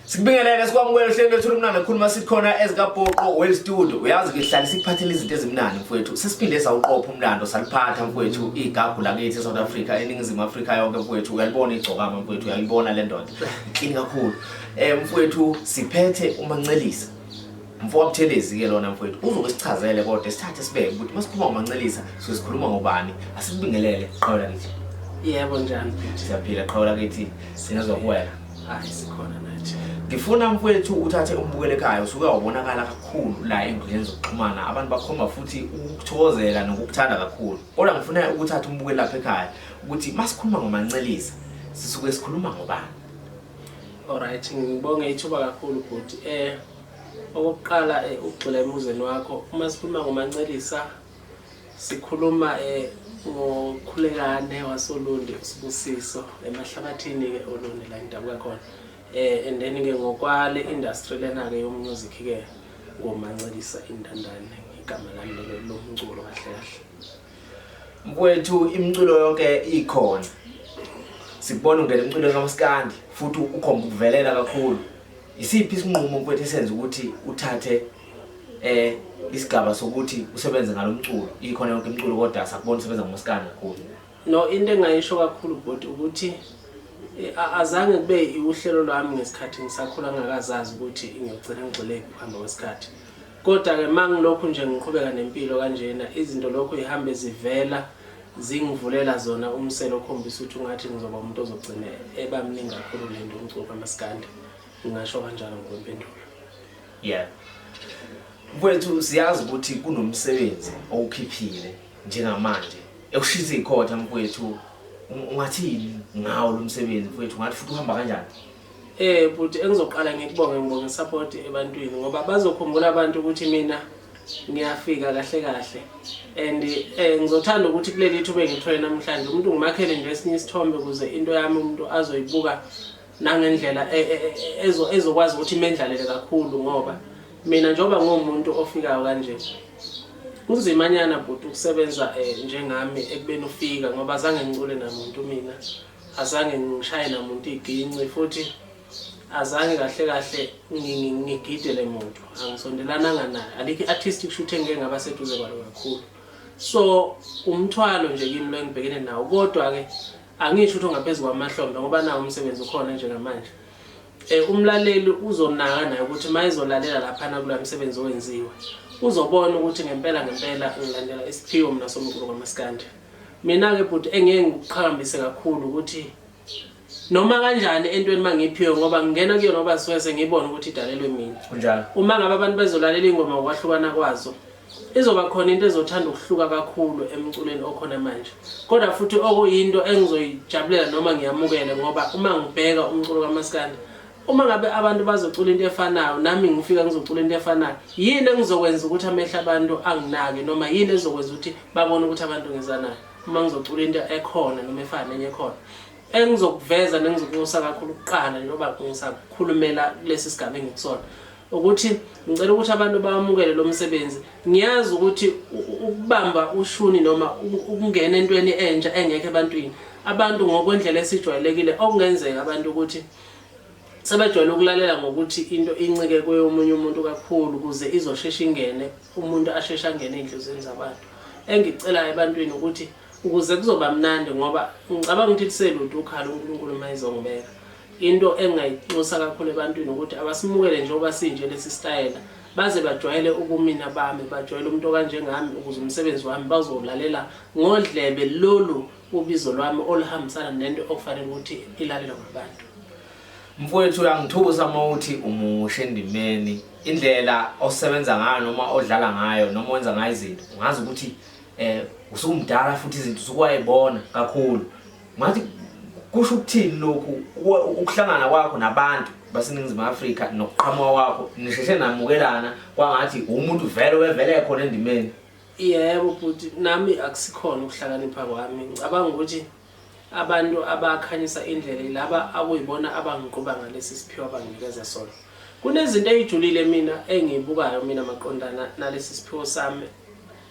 Sikubingelele sikwamukela hlelo lethu lumnandi khuluma sikhona ezikaBhoqo Well Studio. Uyazi ke sihlala sikuphathele izinto ezimnandi mfowethu. Sesiphinde sawuqopha umlando saliphatha mfowethu igagu lakithi South Africa eningizimu Afrika yonke mfowethu. Uyalibona igcokama mfowethu, uyayibona le ndoda. Inkingi kakhulu. Mfowethu siphethe uMancelisa. Mfowethelezi ke lona mfowethu. Uzobe sichazele kodwa sithathe sibeke ukuthi masikhuluma ngoMancelisa sikhuluma ngobani. Asibingelele qhawula kithi. Yebo njani? Siyaphila qhawula kithi. Sinazwa kuwela. Hayi sikhona nathi. Ngifuna mfowethu uthathe umbukele ekhaya usuke wabonakala kakhulu la enkundleni zokuxhumana abantu bakhomba futhi ukuthokozela nokukuthanda kakhulu. Kodwa ngifuna ukuthatha umbukele lapha ekhaya ukuthi masikhuluma ngoMancelisa sisuke sikhuluma ngobani. Alright, ngibonge ithuba kakhulu futhi okokuqala ugxila emuzweni wakho. Uma sikhuluma ngoMancelisa sikhuluma ngokhulekane wasoLundi uSibusiso emahlabathini ke oLundi la indabuka khona. And then ke ngokwale industry lena ke yomusic ke ngoMancelisa Indandane igama lami lomculo kahle kahle. Mfowethu imiculo yonke ikhona. Sikubona ungena emculweni kaMaskandi futhi ukhomba ukuvelela kakhulu. Isiphi isinqumo mfowethu esenza ukuthi uthathe isigaba sokuthi usebenze ngalomculo? Ikhona yonke imiculo kodwa sakubona usebenza ngoMaskandi kakhulu. No, into engayisho kakhulu but ukuthi azange kube iuhlelo lwami ngesikhathi ngisakhula ngakazazi ukuthi ngiyogcina ngigxile kuhamba kwesikhathi. Kodwa ke mangilokhu nje ngiqhubeka nempilo kanjena izinto lokho ihambe zivela zingivulela zona umselo okhombisa ukuthi ungathi ngizoba umuntu ozogcina ebamningi kakhulu lento umculo kaMaskandi. Ngingasho kanjalo ngokwempendulo. Yeah. Mfowethu siyazi ukuthi kunomsebenzi owukhiphile njengamanje. Ekushisa ikhotha mfowethu ungathini ngawo lo msebenzi mfowethu ngathi futhi uhamba kanjani? But engizoqala ngibonge support ebantwini ngoba bazokhumbula abantu ukuthi mina ngiyafika kahle kahle. And ngizothanda ukuthi kuleli thuba engithole namhlanje umuntu ngimakhele nje esinye isithombe ukuze into yami umuntu azoyibuka nangendlela ezokwazi ukuthi imendlalele kakhulu ngoba mina njengoba ngumuntu ofikayo kanje uzimanyana but ukusebenza njengami ekubeni ufika ngoba azange ngicule namuntu mina, azange ngishaye namuntu iginci futhi azange kahle ngigidele umuntu, angisondelananga naye, alikho artistic shoot engeke ngaba seduze kwalo kakhulu. So umthwalo nje kimi lo engibhekene nawo, kodwa ke angisho ukuthi ongaphezulu kwamahlombe ngoba nawo umsebenzi ukhona njengamanje. Umlaleli uzonaka naye ukuthi mayizolalela lapha na kula msebenzi owenziwa uzobona ukuthi ngempela ngilandela isiphiwo mina somculo kaMaskandi. Mina ke but engeke ngiqhakambise kakhulu ukuthi noma kanjani entweni mangiphiwe ngoba ngingena kuyo noba siwese ngibona ukuthi idalelwe mina. Kunjalo. Uma ngabe abantu bezolalela ingoma ngokwahlukana kwazo izoba khona into ezothanda ukuhluka kakhulu emculweni okhona manje. Kodwa futhi okuyinto engizoyijabulela noma ngiyamukele ngoba uma ngibheka umculo kaMaskandi uma ngabe abantu bazocula into efanayo nami ngifika ngizocula into efanayo, yini engizokwenza ukuthi amehla abantu anginake noma yini ezokwenza ukuthi babone ukuthi abantu ngizanayo uma ngizocula into ekhona noma efana nenye ekhona engizokuveza nengizokusa kakhulu ukuqala njengoba ngisakhulumela kulesi sigaba engikusona ukuthi ngicela ukuthi abantu bamukele lo msebenzi. Ngiyazi ukuthi ukubamba ushuni noma ukungena entweni entsha engeke ebantwini abantu ngokwendlela esijwayelekile okungenzeka abantu ukuthi sebejwayele ukulalela ngokuthi into incike kweyomunye umuntu kakhulu ukuze izoshesha ingene umuntu ashesha ngene enhlizweni zabantu. Engicela ebantwini ukuthi ukuze kuzoba mnandi ngoba ngicabanga ukuthi liselutho ukhala uNkulunkulu mayizongibeka. Into engayixosa kakhulu ebantwini ukuthi abasimukele njengoba sinje lesi style baze bajwayele ubumina bami, bajwayele umuntu kanjengami ukuze umsebenzi wami bazolalela ngodlebe lolu ubizo lwami olihambisana nento okufanele ukuthi ilalelwe ngabantu. Mfowethu uyangithusa mawuthi umushe endimeni indlela osebenza ngayo noma odlala ngayo noma wenza ngayo izinto ungazi ukuthi usumdala futhi izinto usukwayibona kakhulu. Ngathi kusho ukuthini lokhu ukuhlangana kwakho nabantu baseningizimu Afrika nokuqhamuka kwakho nisheshe namukelana kwangathi umuntu wevele khona endimeni? Yebo futhi nami akusikhona ukuhlakanipha kwami. Ngicabanga ukuthi abantu abakhanyisa indlela laba akuyibona abangiquba ngalesi siphiwo abanginikeza sona. Kunezinto ezijulile mina engiyibukayo mina maqondana nalesi siphiwo sami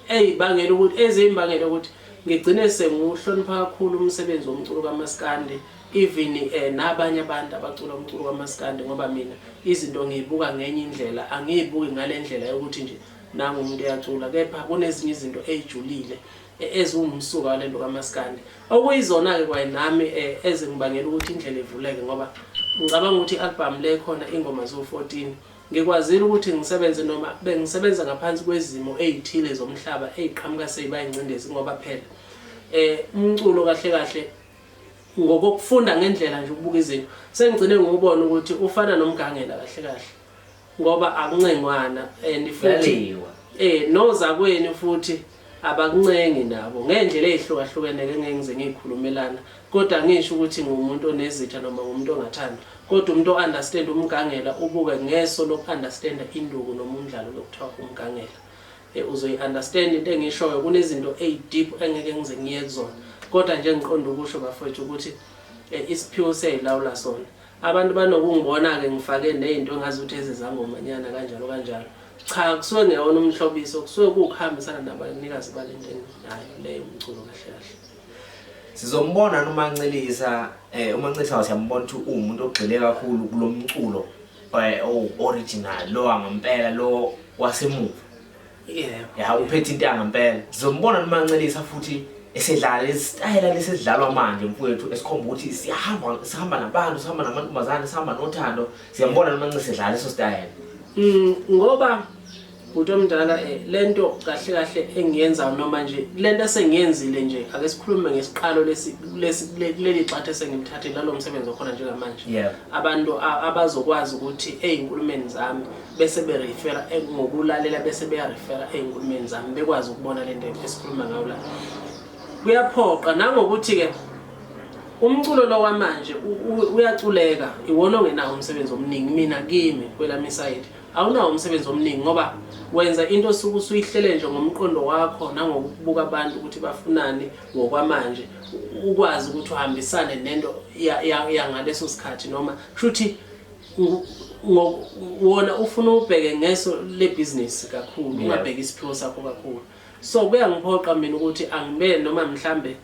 ezibangela ukuthi ngigcine sengihlonipha kakhulu umsebenzi womculo kaMaskandi even nabanye abantu abacula umculo kaMaskandi ngoba mina izinto ngiyibuka ngenye indlela angiyibuki ngalendlela yokuthi nje nangu umuntu uyacula kepha kunezinye izinto ejulile ezumsuka walento kaMaskandi okuyizona ke kwayinami ezingibangela ukuthi indlela ivuleke ngoba ngicabanga ukuthi i-album le khona ingoma zo14 ngikwazile ukuthi ngisebenze noma bengisebenza ngaphansi kwezimo ezithile zomhlaba eziqhamuka seyibayincindezi ngoba phela umculo kahle kahle ngokufunda ngendlela nje ukubuka izinto sengigcine ngubona ukuthi ufana nomgangela kahle kahle ngoba akuncengwana and futhi nozakweni futhi abakuncengi nabo ngendlela ezihlukahlukene ngeke ngize ngikhulumelana kodwa ngisho ukuthi ngumuntu onezitha noma umuntu ongathanda kodwa umuntu o-understand umgangela ubuke ngeso loku-understanda induku noma umdlalo lokuthiwa umgangela uzoyi-understand into engishoyo kunezinto eyi-deep engeke ngize ngiye kuzona kodwa nje ngiqonda ukusho bafowethu ukuthi isiphiwo siyayilawula sona abantu banokungibona-ke ngifake ney'nto engazi ukuthi ezizangomanyana kanjalo cha kusuke ngeyona umhlobiso kusuke kukuhambisana nabanikazi balento nayo leyo umculo kahle kahle sizombona uManxilisa uManxilisa siyambona ukuthi umuntu ogxile kakhulu kulomculo original lo angempela lo wasemuva uphethe into angempela sizombona uManxilisa futhi esedlala isitayela lesidlalwa manje mfowethu esikhomba ukuthi sihamba nabantu sihamba namantombazane sihamba nothando siyambona uManxilisa edlala leso sitayela ngoba umuntu omdala lento kahle kahle engiyenza noma nje lento esengiyenzile nje ake sikhulume ngesiqalo leli xathe sengimthathile lalo msebenzi okhona njengamanje abantu abazokwazi ukuthi ezinkulumeni zami bese berefera ngokulalela bese beyarefera ezinkulumeni zami bekwazi ukubona lento esikhuluma ngayo la kuyaphoqa nangokuthi ke umculo lo kwamanje uyaculeka iwona ongenawo umsebenzi omningi mina kimi kwelami side awunawo umsebenzi omningi ngoba wenza into osuke usuyihlele nje ngomqondo wakho nangokubuka abantu ukuthi bafunani ngokwamanje ukwazi ukuthi uhambisane nento yangaleso sikhathi noma shuthi wona ufuna ubheke ngeso le business kakhulu ungabheka isiphiwo sakho kakhulu so kuyangiphoqa mina ukuthi angibe noma mhlambe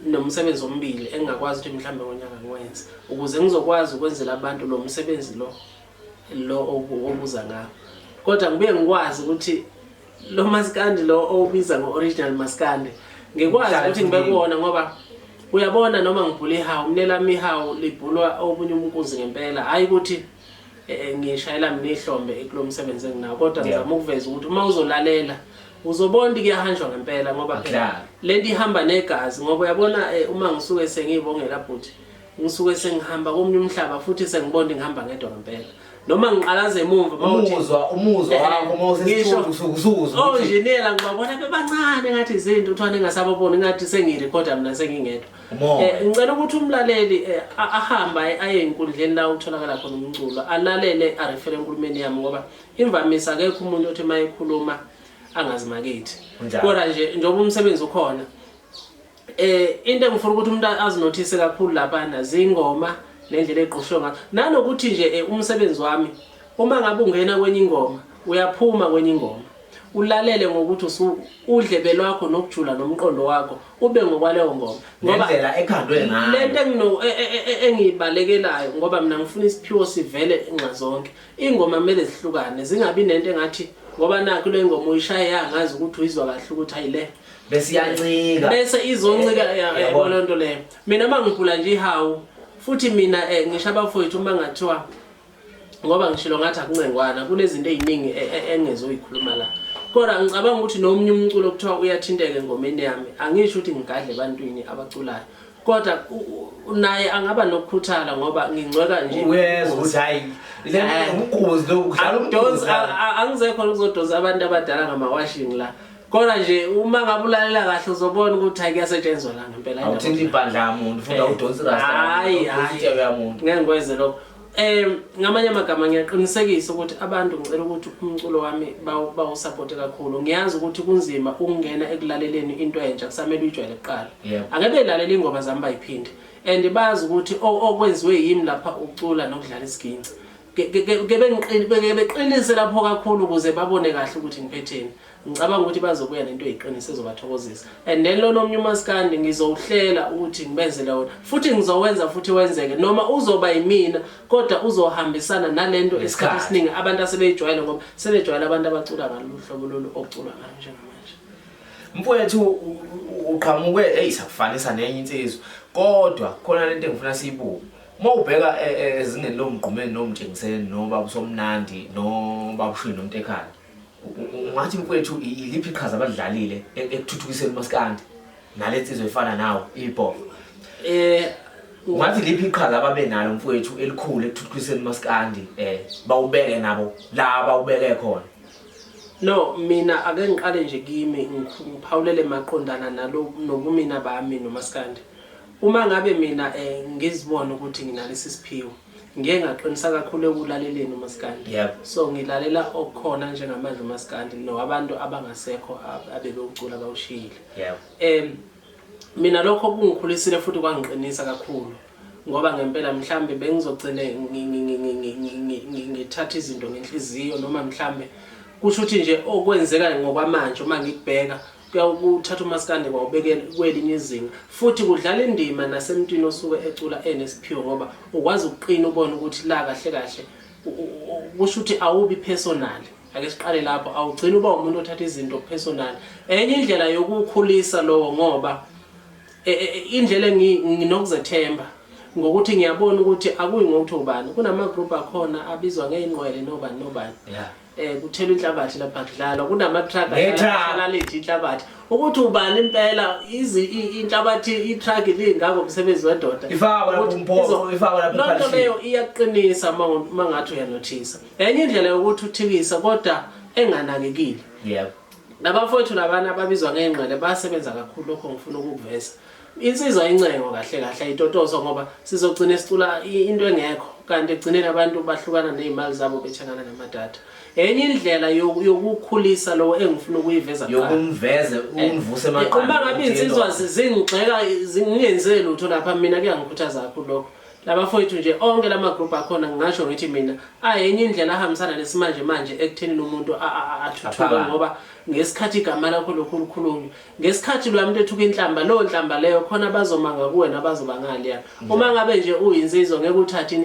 nomsebenzi ombili engakwazi ukuthi mhlambe ngonyaka ngiwenze ukuze ngizokwazi ukwenzela abantu lo msebenzi lo obuza ngawo kodwa ngibe ngikwazi ukuthi lo Maskandi lo obiza ngo-original Maskandi ngikwazi ukuthi ngibe kuwona ngoba uyabona noma ngibhula ihawu mnelami ihawu libhulwa obunye umnkunzi ngempela hayi ukuthi ngishayela mina ihlombe kulo msebenzi enginawo kodwa ngizama ukuveza ukuthi uma uzolalela uzobona kuyahanjwa ngempela ngoba lento ihamba negazi ngoba uyabona uma ngisuke sengiyibongela futhi ngisuke sengihamba komnye umhlaba futhi sengibona ngihamba ngedwa ngempela noma ngiqalaze emuva umuzwa wakho mawusesithuthi usukuzwa engineer ngibabona bebancane ngathi izinto uthwane ngasababona ngathi sengirecorda mina sengingedwa ngicela ukuthi umlaleli ahamba aye enkundleni la utholakala khona umculo alalele arefere enkulumeni yami ngoba imvamisa akekho umuntu othi mayikhuluma angazimakethi kodwa nje njengoba umsebenzi ukhona into engifuna ukuthi umuntu azinothise kakhulu lapha nazingoma nendlela eqoshwe ngayo nanokuthi nje umsebenzi wami uma ngabe ungena kwenye ingoma uyaphuma kwenye ingoma ulalele ngokuthi udlebe lwakho nokujula nomqondo wakho ube ngokwaleyo ngoma ngoba indlela ekhandwe ngayo lento engibalekelayo ngoba mina ngifuna isiphiwo sivele inxa zonke ingoma kumele zihlukane zingabi nento engathi ngoba nakho le ngoma uyishaya yangazi ukuthi uyizwa kahle ukuthi ayile bese iyancika bese izoncika yabona into leyo mina mangibhula nje ihawu futhi mina ngisho abafowethu uma ngathiwa ngoba ngishilo ngathi akuncengwana kunezinto eziningi engezoyikhuluma la kodwa ngicabanga ukuthi nomunye umculo kuthiwa uyathinteke ngomeni yami angisho ukuthi ngigadle ebantwini abaculayo kodwa naye angaba nokukhuthala ngoba ngingcweka nje uyezwa ukuthi hayi le umkhuzi lo kudlala umdonsa angizekho ukuzodonsa abantu abadala ngamawashing la kodwa nje uma ngabulalela kahle uzobona ukuthi akuyasetshenzwa la ngempela awuthinta ibandla yamuntu ufuna udonsa rasta hayi yamuntu ngeke ngikwenze lokho ngamanye amagama ngiyaqinisekisa ukuthi abantu ngicela ukuthi umculo wami bawusupport kakhulu ngiyazi ukuthi kunzima ukungena ekulaleleni into entsha kusamele uyijwayele kuqala angeke lalela ingoma zami bayiphinde and bazi ukuthi okwenziwe yimi lapha ucula nokudlala isiginci beqinise lapho kakhulu ukuze babone kahle ukuthi ngiphetheni. Ngicabanga ukuthi bazobuya nento eyiqinise ezobathokozisa. And then lo nomnye umaskandi ngizowuhlela ukuthi ngibenzele wona. Futhi ngizowenza futhi wenzeke noma uzoba yimina kodwa uzohambisana nalento esikhathi esiningi abantu asebeyijwayele ngoba sebejwayele abantu abacula ngalolu hlobo lolu ocula ngalo njengamanje. Mfowethu uqhamuke sakufanisa nenye insizwa kodwa khona lento engifuna siyibuke. Mawubheka ezingeni lomgqumeni nomtshengiseni noba usomnandi noba ushini nomtekhana. Ungathi mfowethu iliphi iqhaza abadlalile ekuthuthukiseni umaskandi nalensizwe efana nawe iPop. Ungathi iliphi iqhaza ababe nalo mfowethu elikhulu ekuthuthukiseni umaskandi bawubeke nabo la bawubeke khona. No, mina ake ngiqale nje kimi ngiphawulele maqondana nalo nobumina bami nomaskandi. Uma ngabe mina ngizibona ukuthi nginalesi siphiwo ngeke ngaqinisa kakhulu ekulaleleni umaskandi. So ngilalela okukhona njengamanje umaskandi nowabantu abangasekho abebeucula bawushiyile. Mina lokho kungikhulisile futhi kwangiqinisa kakhulu ngoba ngempela mhlambe bengizogcine ngithatha izinto ngenhliziyo noma mhlambe kusho ukuthi nje okwenzeka ngokwamanje uma ngikubheka kuyawuthatha umaskandi kwawubekela kwelinye izinga futhi kudlala indima nasemntwini osuke ecula enesiphiwo ngoba ukwazi ukuqina ubone ukuthi la kahle kahle kusho ukuthi awubi personal. Ake siqale lapho awugcina uba umuntu othatha izinto personal. Enye indlela yokukhulisa lo ngoba indlela nginokuzethemba ngokuthi ngiyabona ukuthi akuyi ngokuthi ubani kunama group akhona abizwa ngeinqwele nobani. Kuthela inhlabathi lapha kudlalwa kunama truck ahlala lethi inhlabathi ukuthi ubani impela inhlabathi i-truck lingako umsebenzi wendoda ifaka lapho umphofu ifaka lapho ephashini. Lokho leyo iyaqinisa mangathi uyanothisa. Enye indlela yokuthi uthikisa kodwa enganakekile. Nabafowethu labana ababizwa ngeinqele basebenza kakhulu lokho ngifuna ukuveza. Insizwa incengo kahle kahle ayitotozo ngoba sizogcina isicula into engekho kanti egcineni abantu bahlukana nezimali zabo bethangana namadata. Enye indlela yokukhulisa lo engifuna ukuyiveza cha yokumveze umvuse emaqala. Uma ngabe insizwa zingigxeka zingenzele lutho lapha mina kuyangikhuthaza kakhulu lokho. Labafowethu nje onke lama group akhona ngisho ngithi mina enye indlela ahambisana nesimanje manje ekuthenini umuntu athuthuke ngoba ngesikhathi igama lakho lokhulukhulu ngesikhathi lo muntu ethuka inhlamba lo nhlamba leyo khona bazomanga kuwena bazoba ngale yakho. Uma ngabe nje uyinsizwa ngeke uthathe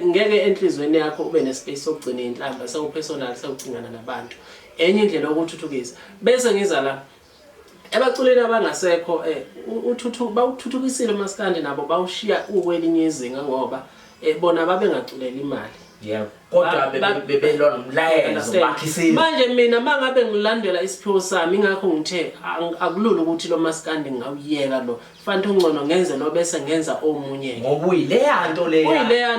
ngeke enhlizweni yakho ube nespace sokugcina inhlamba sewupersonal sewucingana nabantu. Enye indlela yokuthuthukisa bese ngiza la ebaculeni abangasekho bawuthuthukisile umaskandi nabo bawushiya ukwelinye izinga ngoba bona babengaculela imali. Kodwa bebelona umlayezo bakhisile. Manje mina mangabe ngilandela isiphiwo sami ingakho ngithe akulula ukuthi lo maskandi ngawuyeka lo. Fanele ungcono ngenze lo bese ngenza omunye. Ngoba uyileyanto leya.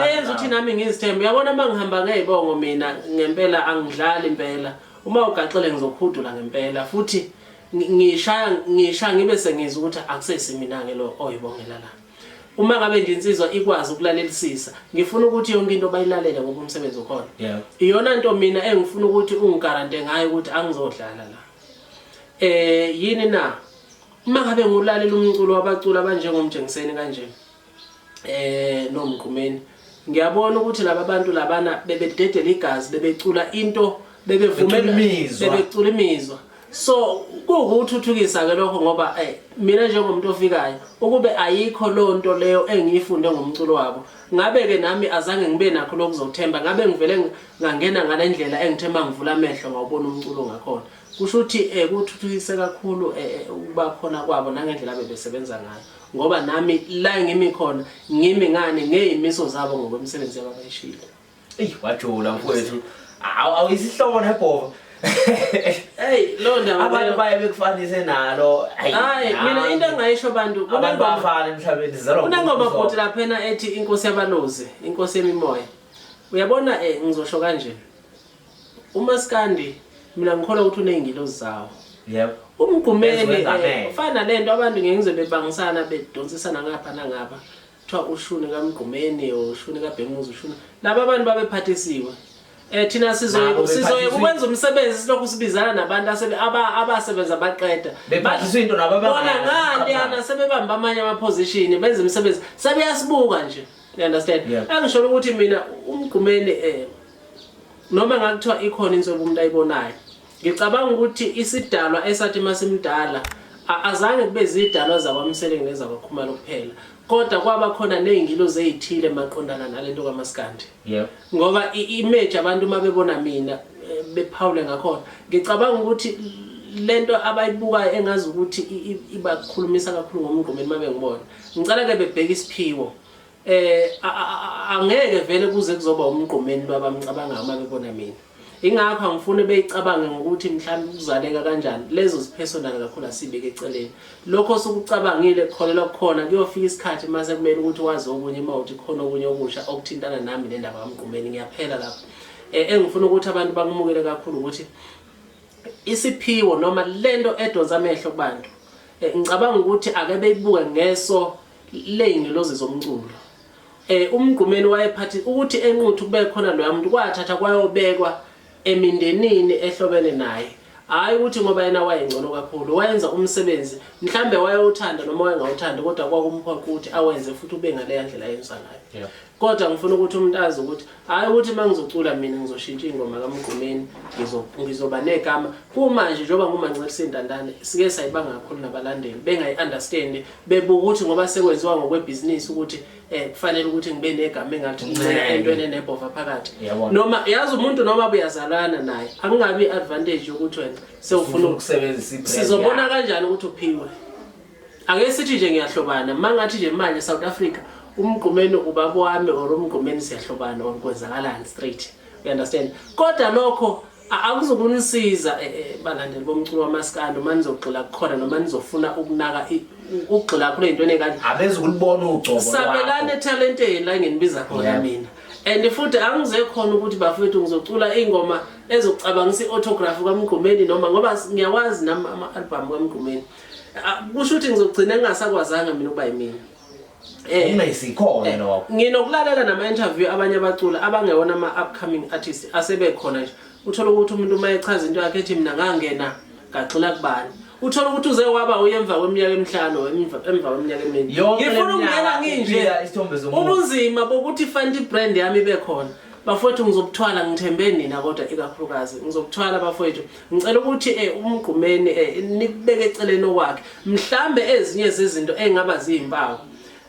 Eyenza ukuthi nami ngizithembe. Uyabona mangihamba ngezibongo mina ngempela angidlali impela. Uma ugaxele ngizokhudula ngempela futhi ngisha ngibe sengizwa ukuthi akusesimina lo oyibongela la. Uma ngabe nje insizwa ikwazi ukulalelisisa ngifuna ukuthi yonke into bayilalele ngoba umsebenzi ukhona. Iyona into mina engifuna ukuthi ungigarante ngayo ukuthi angizodlala la. Yini na uma ngabe ngulalela umculo wabacula abanjengomjengiseni kanje nomgqumeni ngiyabona ukuthi laba bantu labana bebededela igazi bebecula into bebevumela bebecula imizwa. So kuwuthuthukisa ke lokho ngoba mina njengomuntu ofikayo ukube ayikho lonto leyo engiyifunde ngomculo wabo ngabe ke nami azange ngibe nakho lokuzothemba ngabe ngivele ngangena ngalendlela engithemba ngivula amehlo ngawubona umculo ngakhona. Kusho ukuthi kuthuthukise kakhulu ukuba khona kwabo nangendlela bebesebenza ngayo ngoba nami la ngimi khona ngimi ngane ngeyimiso zabo ngokwemsebenzi abayishilo. Wajula mfowethu awuyisihloko nebhova. Lo ndaba abantu baye bekufanise nalo. Mina into engayisho abantu bafana emhlabeni zalo. Kunengoma futhi lapha ethi inkosi yabalozi, inkosi yemimoya. Uyabona ngizosho kanje. uMaskandi mina ngikholwa ukuthi uneyingilozi zawo. Umgqumeni ufana lento abantu ngeke ngize bebangisana bedonsisana ngapha nangapha. Kuthiwa ushuni kaMgqumeni ushuni kaBhenguzi ushuni. Laba abantu babephathisiwe. Thina sizoye kwenza umsebenzi silokhu sibizana nabantu abasebenza baqeda bephathiswa into nabo bona ngale yana sebebamba amanye ama position benza umsebenzi sebeyasibuka nje. You understand? Angisho ukuthi mina umgqumeni noma ngakuthiwa ikhona insobo umuntu ayibonayo ngicabanga ukuthi isidalwa esathi masimdala azange kube zidalwa zakwamseleng nezakwakhumalo kuphela kodwa kwaba khona nezingilozi ezithile maqondana nalento kaMaskandi ngoba image abantu mabebona mina bephawule ngakhona ngicabanga ukuthi lento abayibukayo engazi ukuthi ibakhulumisa kakhulu ngomgqumeni mabengibona ngicela ke bebheka isiphiwo angeke vele kuze kuzoba umgqumeni lwabamcabangayo mabebona mina ingakho angifuni beyicabange ngokuthi mhlawumbe uzaleka kanjani lezo zipersonal kakhulu asibeke eceleni lokho sokucabangile kukholela kukhona kuyofika isikhathi mase kumele ukuthi wazi okunye mawuthi khona okunye okusha okuthintana nami nendaba kaMgqumeni ngiyaphela lapho engifuna ukuthi abantu bakumukele kakhulu ukuthi isiphiwo noma lento edonsa amehlo kubantu ngicabanga ukuthi ake beyibuke ngeso ley'ngilozi zomculo umgqumeni wayephathi ukuthi enquthu kube khona loya muntu kwathatha kwayobekwa emindenini ehlobene naye hayi ukuthi ngoba yena wayengcono kakhulu wayenza umsebenzi mhlambe wayewuthanda noma wayengawuthanda kodwa kwakumphoqa ukuthi awenze futhi ube ngaleya ndlela ayenza ngayo kodwa ngifuna ukuthi umuntu azi ukuthi hayi ukuthi mangizocula mina ngizoshintsha ingoma kaMgqumeni ngizoba negama kumanje njengoba nguManceli Ntantane sike sayibanga kakhulu nabalandeli bengayi-understand bebuka ukuthi ngoba sekwenziwa ngokwebusiness ukuthi kufanele ukuthi ngibe negama engathi ngicela entweni enebhova phakathi noma yazi umuntu noma buyazalana naye akungabi advantage yokuthi wena sewufuna ukusebenzisa ibrand sizobona kanjani ukuthi uphiwe ake sithi nje ngiyahlobana mangathi nje manje South Africa umgqumeni ubaba wami or umgqumeni siyahlobana or kwenzakalani straight you understand kodwa lokho akuzokunisiza balandeli bomculo waMaskandi manizogxila kukhona noma nizofuna ukunaka ukugxila kule into enekanje abezukulibona ugcobo sabelane talent la nginibiza khona mina and futhi angize khona ukuthi bafethu ngizocula ingoma ezokucabangisa iautograph kaMgqumeni noma ngoba ngiyawazi nama ama-album kaMgqumeni kusho ukuthi ngizogcina ngingasakwazanga mina ukuba yimina unayisikhona lokho nginokulalela nama-interview abanye abacula abangewona ama-upcoming artists asebekhona nje uthola ukuthi umuntu uma echaza into yakhe ethi mina ngangena ngagxila kubani uthola ukuthi uze waba uyemva kweminyaka emihlanu emva kweminyaka emini ngifuna ukungena nginje ubunzima bokuthi fanele ibrand yami ibe khona bafowethu ngizobuthwala ngithembe nina kodwa ikakhulukazi ngizobuthwala bafowethu ngicela ukuthi umgqumeni nikubeke eceleni okwakhe mhlambe ezinye zezinto engaba ziyimpawu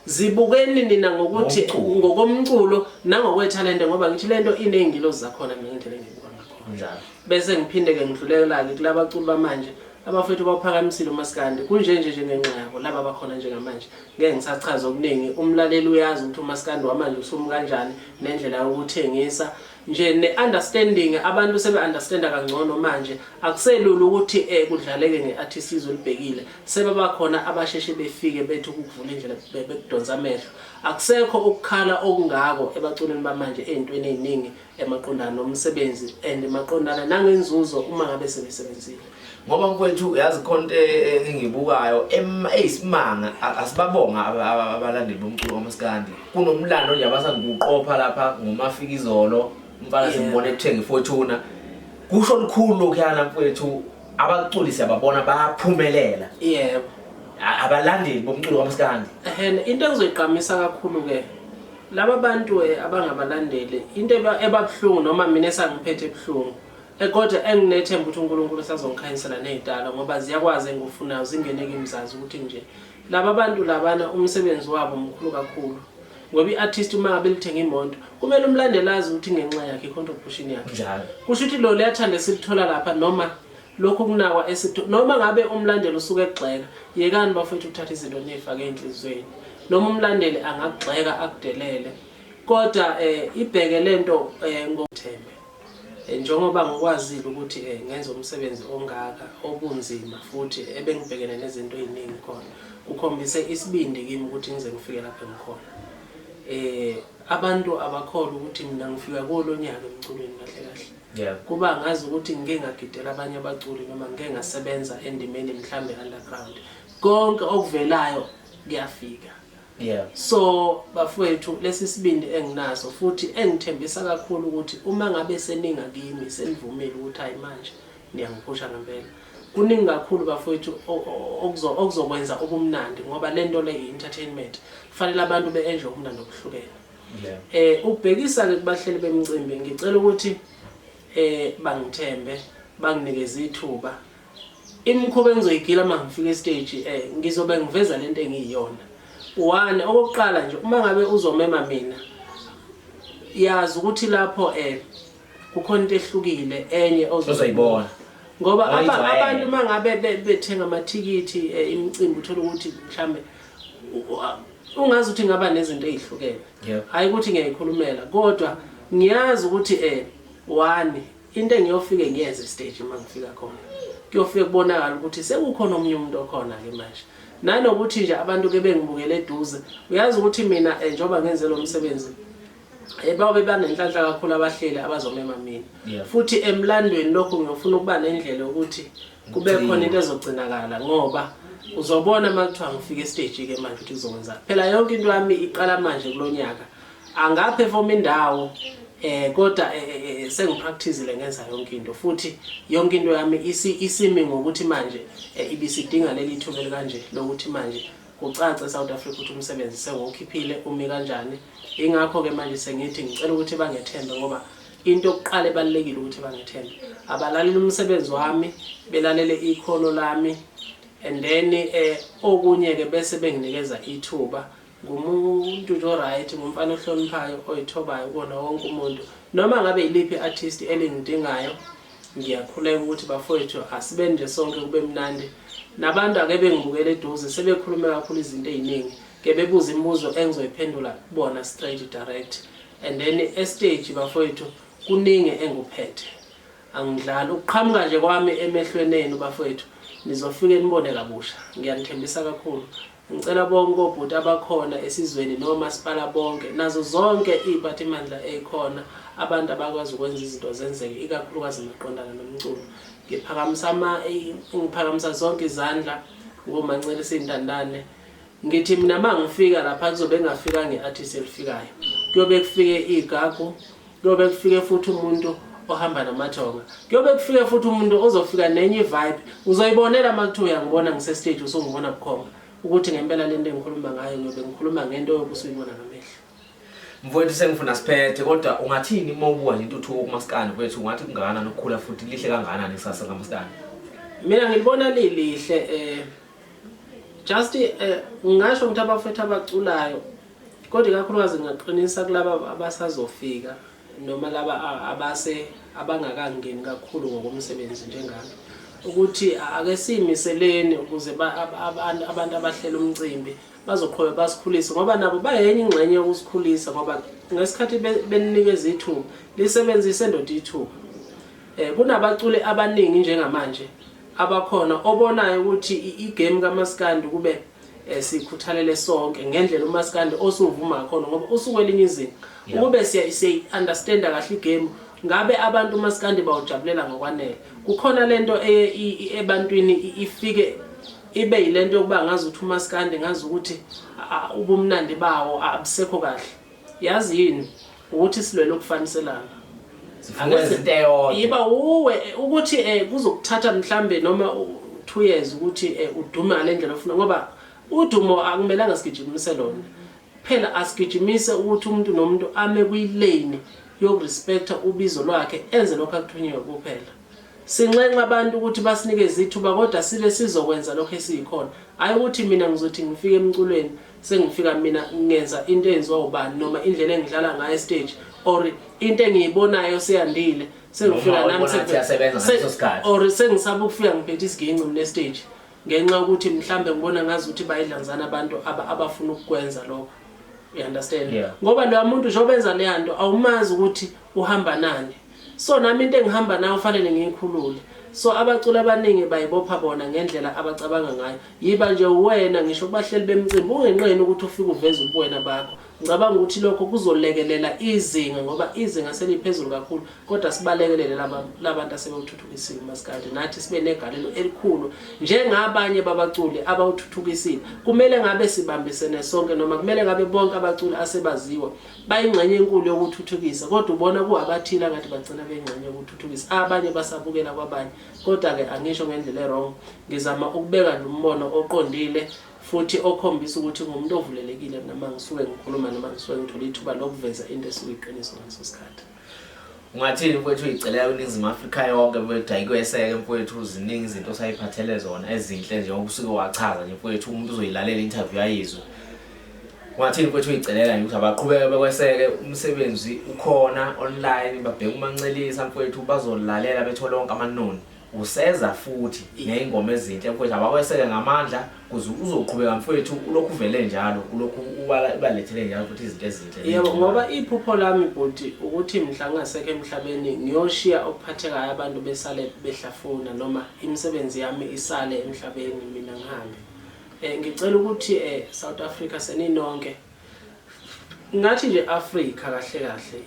zibukeni nina ngokuthi ngokomculo nangokwethalente ngoba ngithi lento iney'ngilozi zakhona mina indlela engibuka ngakhona njalo bese ngiphinde ke ngidluleleke kulabaculi bamanje abafethu baphakamisile uMaskandi kunje ngenxa yabo laba bakhona njengamanje ngeke ngisachaza okuningi umlaleli uyazi ukuthi uMaskandi wamanje usumi kanjani nendlela yokuthengisa nje ne-understanding abantu sebe-understanda kangcono manje akuselula ukuthi kudlaleke nge-artist izolibhekile sebebakhona abasheshe befike bethi ukuvula indlela bekudonsa amehlo akusekho ukukhala okungako ebaculeni bamanje ey'ntweni ey'ningi emaqondana nomsebenzi and maqondana nangenzuzo uma ngabe sebesebenzile ngoba mfowethu yazi khonto engibukayo eyisimanga asibabonga abalandeli bomculo kaMaskandi kunomlando nje abasangikuqopha lapha ngomafikizolo umfana simbone ethenga ifortuna kusho likhulu lokhuyana mfowethu abaculi siyababona bayaphumelela yebo abalandeli bomculo kaMaskandi into engizoyiqamisa kakhulu ke laba bantu abangabalandeli into ebabuhlungu noma mina esangiphethe ebuhlungu kodwa enginethemba ukuthi uNkulunkulu sazongikhanyisela nezidala ngoba ziyakwazi engifunayo zingeneke imzazi ukuthi nje laba bantu labana umsebenzi wabo mkhulu kakhulu ngoba iartist uma ngabe lithenga imoto kumele umlandelazi ukuthi ngenxa yakhe icontribution yakhe njalo kusho ukuthi lo liyathanda silithola lapha noma lokho kunakwa noma ngabe umlandeli usuke egxeka yekani bafethu ukuthatha izinto nezifake enhlizweni noma umlandeli angagxeka akudelele kodwa ibheke lento ngothembe njengoba ngokwazile ukuthi ngenza umsebenzi ongaka obunzima futhi ebengibhekene nezinto eziningi khona ukhombise isibindi kimi ukuthi ngize ngifike lapha engikhona abantu abakholwa ukuthi mina ngifika kolonyaka emculweni kahle kahle kuba ngazi ukuthi ngeke ngagidela abanye abaculi noma ngeke ngasebenza endimeni mhlambe underground konke okuvelayo kuyafika so bafowethu lesi sibindi enginaso futhi engithembisa kakhulu ukuthi uma ngabe seninga kimi senivumile ukuthi hayi manje niyangiphusha ngempela kuningi kakhulu bafowethu okuzokwenza ubumnandi ngoba lento le entertainment kufanele abantu be-enjoy ubumnandi obuhlukene Ukubhekisa ke kubahleli bemicimbi ngicela ukuthi bangithembe banginikeze ithuba imikhuba engizoyigila mangifika e-stage ngizobe ngiveza lento engiyiyona. One okokuqala nje uma ngabe uzomema mina yazi ukuthi lapho kukhona into ehlukile enye ozoyibona ngoba abantu mangabe bethenga amathikithi imicimbi uthola ukuthi mhlambe ungazi ukuthi ngaba nezinto ezihlukene hayi ukuthi ngiyayikhulumela kodwa ngiyazi ukuthi one into engiyofike ngiyenze stage mangifika khona kuyofika kubonakala ukuthi sekukhona omunye umuntu okhona ke manje nanokuthi nje abantu ke bengibukele eduze uyazi ukuthi mina njoba ngenze lo msebenzi babe banenhlanhla kakhulu abahleli abazomema mina futhi emlandweni lokho ngiyofuna ukuba nendlela ukuthi kube khona into ezogcinakala ngoba uzobona makuthiwa ngifike stage ke manje ukuthi uzokwenza phela yonke into yami iqala manje kulonyaka angaphefoma indawo kodwa sengipracticeile ngenza yonke into futhi yonke into yami isimi ngokuthi manje ibisidinga leli thuba kanje lokuthi manje kucace South Africa ukuthi umsebenzi sengokhiphile umi kanjani. Ingakho ke manje sengithi ngicela ukuthi bangethembe ngoba into yokuqala ebalekile ukuthi bangethembe abalaleli umsebenzi wami belalele ikhono lami and then okunye ke bese benginikeza ithuba ngumuntu nje right ngumfana ohloniphayo oyithobayo kona wonke umuntu noma ngabe yiliphi artist elingidingayo ngiyakhuleka ukuthi bafowethu asibe nje sonke kube mnandi nabantu ake bengibukele eduze sebekhuluma kakhulu izinto eziningi ke bebuza imibuzo engizoyiphendula kubona straight direct and then stage bafowethu kuningi enguphethe angidlala ukuqhamuka nje kwami emehlweni enu bafowethu nizofike nibone kabusha ngiyanithembisa kakhulu. Ngicela bonke obhuti abakhona esizweni noma sipala bonke nazo zonke iziphathimandla ezikhona abantu abakwazi ukwenza izinto zenzeke ikakhulukazi maqondana nomculo ngiphakamisa zonke izandla ngomancelisa indandane ngithi mina mangifika lapha kuzobe ngafika ngeartist elifikayo kuyobe kufike igagu kuyobe kufike futhi umuntu ohamba namathonga kuyobe kufike futhi umuntu ozofika nenye vibe uzoyibonela makuthiwa uyangibona ngise stage usungibona bukhoma ukuthi ngempela lento engikhuluma ngayo ngobe ngikhuluma ngento yokusuyibona ngamehlo. Mfowethu sengifuna siphethe kodwa ungathini uma ubuka nje intuthuko kumaskandi mfowethu ungathi kungana nokukhula futhi lihle kangakanani kusasa kaMaskandi? Mina ngilibona lilihle just ngisho ukuthi abafethu abaculayo kodwa kakhulukazi ngaqinisa kulaba abasazofika noma laba abangakangeni kakhulu ngokomsebenzi njengami ukuthi ake simiseleni ukuze abantu abahlela umcimbi bazoqhubeka basikhulise ngoba nabo bayenye ingxenye yokusikhulisa ngoba ngesikhathi beninikeza ithuba lisebenzise ndoda ithuba kunabaculi abaningi njengamanje abakhona obonayo ukuthi igame kaMaskandi kube sikhuthalele sonke ngendlela uMaskandi osuvuma ngakhona ngoba usukwelinye izinga ukube siya understand kahle igame ngabe abantu uMaskandi bawujabulela ngokwanele kukhona lento ebantwini ifike ibe yilento yokuba ngazi ukuthi uMaskandi ngazi ukuthi ubumnandi bawo abusekho kahle yazi yini ukuthi silwele ukufaniselana Angeze into eyodwa yiba uwe ukuthi kuzokuthatha mhlambe noma 2 years ukuthi udume ngalendlela ofuna ngoba udumo akumelanga sigijimise lona phela asigijimise ukuthi umuntu nomuntu ame kuyilane yokurespecta ubizo lwakhe enze lokho akuthunyiwe kuphela sinxenxa abantu ukuthi basinikeze ithuba kodwa sibe sizokwenza lokho esikhona hayi ukuthi mina ngizothi ngifike emculweni sengifika mina ngenza into enziwa ubani noma indlela engidlala ngayo stage or into engiyibonayo seyandile sengifika nami or sengisaba ukufika ngiphethe isiginci mne stage ngenxa ukuthi mhlambe ngibona ngazi ukuthi bayidlanzana abantu abafuna ukukwenza lokho you understand ngoba lo muntu njobenza le nto awumazi ukuthi uhamba nani so nami into engihamba nayo ufanele ngiyikhulule so abaculi abaningi bayibopha bona ngendlela abacabanga ngayo yiba nje wena ngisho kubahleli bemicimbi ungenqeni ukuthi ufike uveze ubuwena bakho ngicabanga ukuthi lokho kuzolekelela izinga ngoba izinga seliphezulu kakhulu kodwa sibalekelele labantu asebewuthuthukisile uMaskandi nathi sibe negalelo elikhulu njengabanye babaculi abawuthuthukisile kumele ngabe sibambisene sonke noma kumele ngabe bonke abaculi asebaziwa bayingxenye enkulu yokuthuthukisa kodwa ubona kuabathila ngathi bagcina bengxenye yokuthuthukisa abanye basabukela kwabanye kodwa ke angisho ngendlela wrong ngizama ukubeka nombono oqondile futhi okhombisa ukuthi ngumuntu ovulelekile noma ngisuke ngikhuluma noma ngisuke ngithola ithuba lokuveza into esuyiqiniso ngaleso sikhathi. Ungathini mfowethu uyicelela uNingizimu Afrika yonke mfowethu ayikweseke mfowethu ziningi izinto osayiphathele zona ezinhle nje ngokusuke wachaza nje mfowethu umuntu uzoyilalela interview ayizwe. Ungathini mfowethu uyicelela nje ukuthi abaqhubeke bekweseke umsebenzi ukhona online babheka umancelisa mfowethu bazolalela bethola wonke amanoni. Useza futhi nezingoma ezinhle mfowethu abakweseke ngamandla kuze uzoqhubeka mfowethu ulokhu uvele njalo ulokhu ubalethele njalo futhi izinto ezinhle. Yebo ngoba iphupho lami bhuti ukuthi mhla ngasekho emhlabeni ngiyoshiya okuphathekayo abantu besale behlafuna noma imisebenzi yami isale emhlabeni mina ngihambe. Ngicela ukuthi South Africa seninonke ngathi nje Africa kahle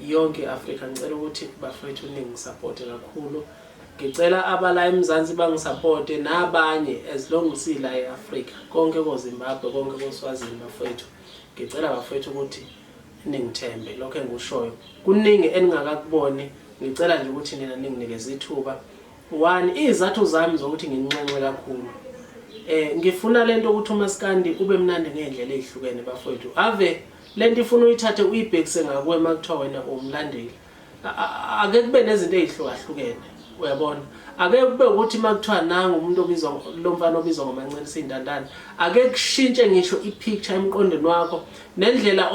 yonke Africa ngicela ukuthi bafethu ningisupport kakhulu. Ngicela abala eMzansi bangisupport nabanye as long as sila eAfrica konke koZimbabwe konke koSwazini bafethu. Ngicela bafethu ukuthi ningithembe lokho engikushoyo. Kuningi eningakakuboni ngicela nje ukuthi nina ninginikeze ithuba. One izathu zami zokuthi nginqenqe kakhulu. Ngifuna lento ukuthi uMaskandi ube mnandi ngendlela ezihlukene bafethu. Ave lento ifuna uyithathe uyibhekise ngakwe makuthiwa wena umlandeli. Ake kube nezinto ezihlukahlukene. Uyabona ake kube ukuthi makuthiwa nanga umuntu obizwa lo mfana obizwa ngoMancelisa Indandane ake kushintshe ngisho ipicture emqondweni wakho nendlela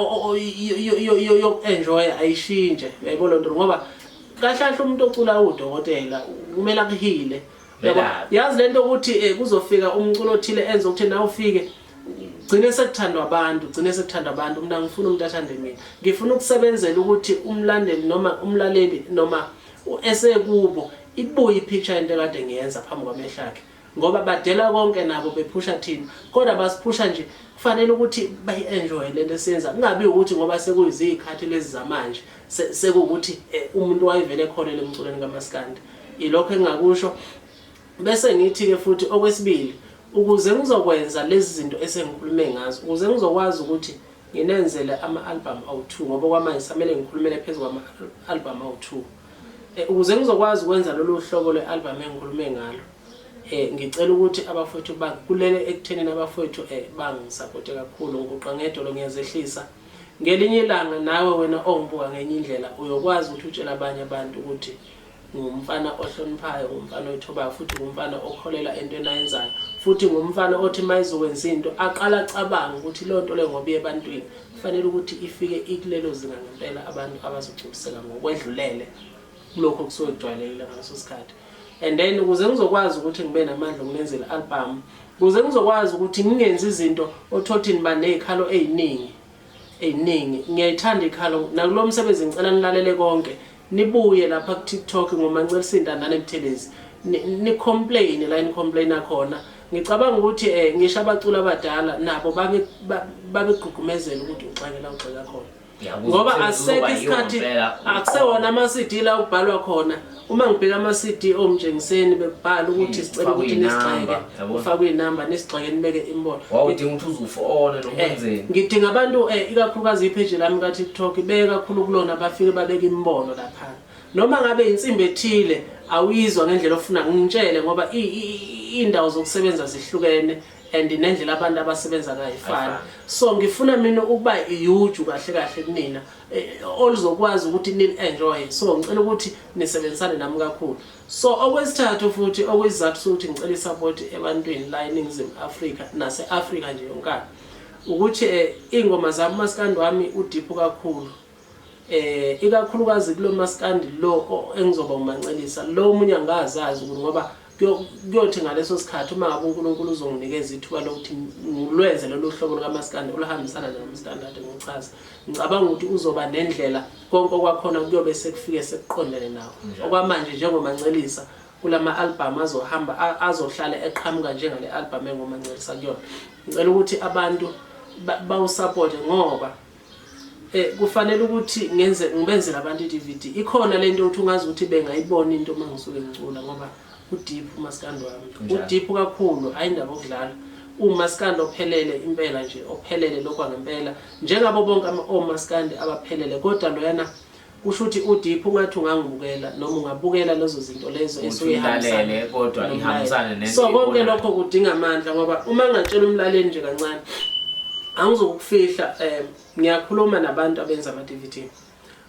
yokuenjoy ayishintshe uyayibona lonto ngoba kahle umuntu ocula udokotela kumele akuhile yabo yazi lento ukuthi kuzofika umculo othile enze ukuthi na ufike gcine sekuthandwa abantu mina ngifuna umuntu athande mina ngifuna ukusebenzela ukuthi umlandeli noma umlaleli noma esekubo ibuye ipicture into kade ngiyenza phambi kwamehlo akhe ngoba badela konke nabo bephusha thina kodwa basiphusha nje kufanele ukuthi bayi-enjoy lento esiyenza kungabi ukuthi ngoba sekuyizikhathi lezi zamanje sekuwukuthi umuntu wayevele ekholele emculweni kaMaskandi ilokho engakusho bese ngithi ke futhi okwesibili ukuze ngizokwenza lezi zinto esengikhulume ngazo ukuze ngizokwazi ukuthi nginenzele ama-album awu-2 ngoba kwamanje samele ngikhulumele phezulu kwama-album awu-2 ukuze ngizokwazi ukwenza lolu hlobo lwe-album engikhulume ngalo ngicela ukuthi abafowethu kulele ekuthenini abafowethu bangisupport kakhulu ngokuqangedolo ngiyazehlisa ngelinye ilanga nawe wena ongibuka ngenye indlela uyokwazi ukuthi utshela abanye abantu ukuthi ngumfana ohloniphayo ngumfana oyithobayo futhi ngumfana okholela entweni ayenzayo futhi ngumfana othi mayizokwenza into aqala acabanga ukuthi lo nto le ngoba ebantwini kufanele ukuthi ifike ikulelo zinga ngempela abantu abazogculiseka ngokwedlulele lokho kusuke kujwayelekile ngaleso sikhathi. And then ukuze ngizokwazi ukuthi ngibe namandla okunenzela album ukuze ngizokwazi ukuthi ngingenzi izinto othothi niba nezikhalo eziningi ngiyayithanda ikhalo nakulo msebenzi ngicela nilalele konke nibuye lapha ku TikTok ngoMancelisa Indandane Buthelezi ni complain la ni complain akhona ngicabanga ukuthi ngisho abacula abadala nabo babe gqugqumezela ukuthi uxakela khona ngoba asekho isikhathi akusewona ama-CD la ubhalwa khona uma ngibheka ama-CD omjengiseni bebhala ukuthi sicela ukuthi nisixeke ufake inamba nisixeke nibeke imbono wawudinga ukuthi uzufone nokwenzeni ngidinga abantu ikakhulukazi ipage lami ka TikTok ibeke kakhulu kulona bafike babeke imbono lapha noma ngabe insimbi ethile awuyizwa ngendlela ofuna ngitshele ngoba indawo zokusebenza zihlukene and nendlela abantu abasebenza ngayifana so ngifuna mina ukuba huge kahle kunina oluzokwazi ukuthi ni enjoy so ngicela ukuthi nisebenzisane nami kakhulu so okwesithathu futhi okwesizathu sokuthi ngicela isupport ebantwini la eNingizimu Afrika nase Africa nje yonkana ukuthi ingoma zami Maskandi wami udiphu kakhulu ikakhulukazi kulo Maskandi lo engizoba uMancelisa lo umunye angazazi ukuthi ngoba kuyothi ngaleso sikhathi uma ngabe uNkulunkulu uzonginikeza ithuba lokuthi ngilwenze lolu hlobo likaMaskandi oluhambisana nomstandard ngichaza ngicabanga ukuthi uzoba nendlela konke okwakhona kuyobe sekufike sekuqondene nawo okwamanje njengoMancelisa kulama album azohamba azohlala eqhamuka njengale album engoMancelisa kuyona ngicela ukuthi abantu bawusupport ngoba kufanele ukuthi ngibenzele abantu iDVD ikhona lento ukuthi ungazi ukuthi bengayibona into mangisuke ngicula ngoba udeep uMaskandi wami udeep kakhulu ayindaba okudlala uMaskandi ophelele impela nje ophelele lokho ngempela njengabo bonke oMaskandi abaphelele kodwa loyana kusho ukuthi uDeep ungathi ungangibukela noma ungabukela lezo zinto lezo esuyihambisana kodwa ihambisana nento so konke lokho kudinga amandla ngoba uma ngatshela umlaleli nje kancane angizokufihla ngiyakhuluma nabantu abenza ama-DVD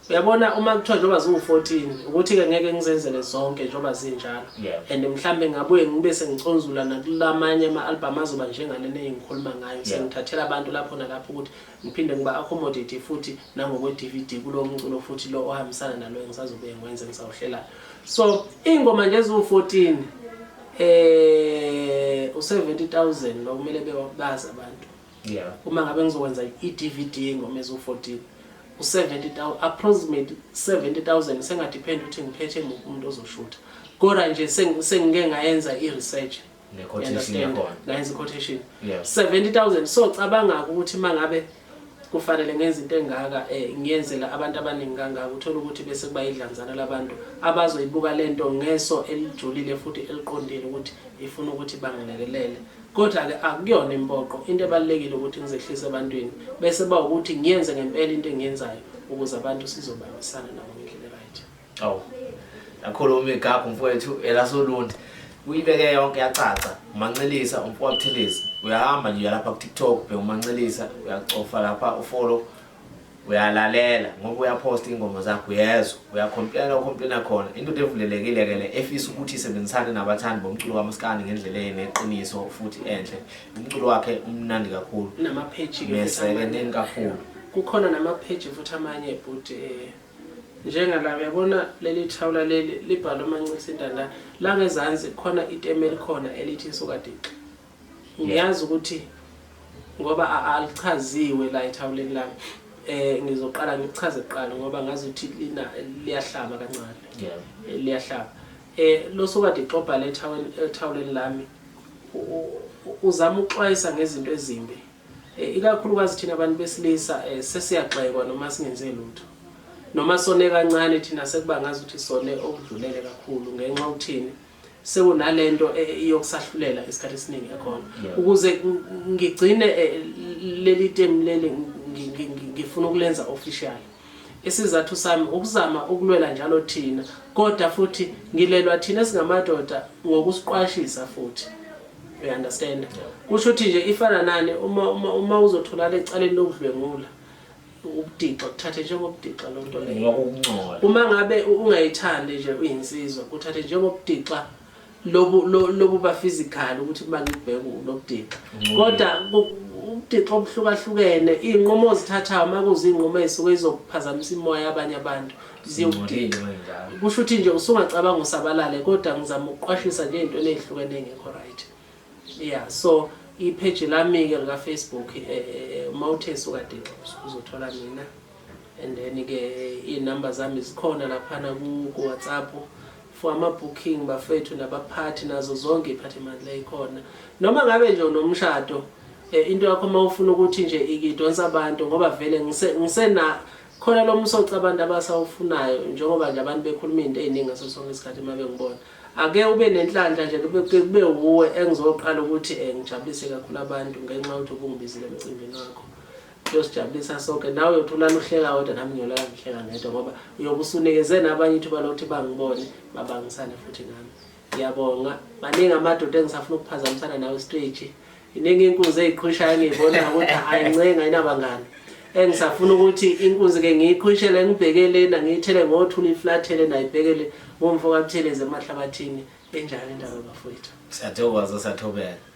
uyabona uma kuthiwa njengoba ziwu-14 ukuthi-ke ngeke ngizenzele zonke njengoba zinjalo and mhlambe ngabuye ngibe sengiconzula nakulamanye ama-album azoba njengalena engikhuluma ngayo sengithathela abantu lapho nalapho ukuthi ngiphinde ngiba-accommodate futhi nangokwe-DVD kulo mculo futhi lo ohambisana nalo engisazobe ngwenze ngisawuhlelayo so iy'ngoma nje eziwu-14 u-70,000 lo kumele bebazi abantu uma ngabe ngizokwenza i-DVD ingoma eziwu-14 u-70,000 approximate 70,000 sengadepend ukuthi ngiphethe umuntu ozoshutha kodwa nje sengike ngayenza i-research ngayenza i-quotation 70,000 so cabanga ukuthi mangabe kufanele ngenza into engaka ngiyenzela abantu abaningi kangaka uthola ukuthi bese kuba idlanzana labantu abazoyibuka lento ngeso elijulile futhi eliqondile ukuthi ifuna ukuthi bangilekelele kodwa-ke akuyona impoqo into ebalulekile ukuthi ngizehlise ebantwini bese ba ukuthi ngiyenze ngempela into engiyenzayo ukuze abantu sizobambisana nabo ngendlela right akhuluma igaggu mfowethu elasolunde uyibeke yonke yacaca umancelisa umfowethelezi uyahamba nje lapha ku TikTok bhe umancelisa uyacofa lapha ufollow uyalalela ngoba uyapost ingoma zakho uyezwa uyacomplaina khona into evulelekile ke le efisa ukuthi isebenzisane nabathandi bomculo kaMaskandi ngendlela eneqiniso futhi enhle umculo wakhe umnandi kakhulu nama page mesekeneni kakhulu kukhona nama page futhi amanye but njengala uyabona leli thawula leli libhalwa Mancisi Ntanda la ngezansi khona iteme likhona elithi Sokadixa ngiyazi ukuthi ngoba alichaziwe la ithawuleni lami ngizoqala ngichaze kuqala ngoba ngazi ukuthi liyahlaba kancane liyahlaba lo Sokadixa obhala ethawuleni lami uzama ukuxwayisa ngezinto ezimbi ikakhulukazi thina abantu besilisa sesiyaxekwa noma singenze lutho noma sone kancane thina sekuba ngazi ukuthi sone okudlulele kakhulu ngenxa ukuthini sekunalento iyokusahlulela isikhathi esiningi ekhona ukuze ngigcine leli temu leli ngifuna ukulenza official isizathu sami ukuzama ukulwela njalo thina kodwa futhi ngilelwa thina singamadoda ngokusiqwashisa futhi you understand kusho ukuthi nje ifana nani uma uzothola lecaleni lokudlwengula ubudixo kuthathe njengobudixo lonto leyo ngokuncola uma ngabe ungayithandi nje uyinsizwa kuthathe njengobudixo lobu ba physical ukuthi kuba ngibheke lobudixo kodwa ubudixo obuhlukahlukene inqomo zithathayo makuzi inqomo ezisuke izokuphazamisa imoya yabanye abantu ziyobudixo kusho ukuthi nje usungacabanga usabalale kodwa ngizama ukuqwashisa nje into ezihlukene ngekho right so ipage lami ke la Facebook Mawuthe Sokadixa uzothola mina and then ke inumber zami zikhona lapha ku WhatsApp for ama booking bafethu nabaphathi nazo zonke iphathe imali la ikhona noma ngabe nje nomshado into yakho mawufuna ukuthi nje ikidonsa abantu ngoba vele ngisena khona lo msoco abantu abasawufunayo njengoba nje abantu bekhuluma into eziningi ngaso sonke isikhathi mabe ngibona ake ube nenhlanhla nje kube uwe engizoqala ukuthi ngijabulise kakhulu abantu ngenxa ukuthi ubungibizile emcimbini wakho uyosijabulisa sonke nawe uyothulana uhleka kodwa nami ngiyolala ngihleka ngedwa ngoba uyokusunikeze nabanye ithuba lokuthi bangibone babangisane futhi nami ngiyabonga baningi amadoda engisafuna ukuphazamisana nawe stage iningi inkunzi eziqhwishayo ngibona ukuthi ayincenga ayinabangani engisafuna ukuthi inkunzi ke ngiyiqhwishele ngibhekelena ngiyithele ngothula iflathele nayibhekele ngomfo kaButhelezi emahlabathini enjalo indaba bafowethu siyathokoza sathobela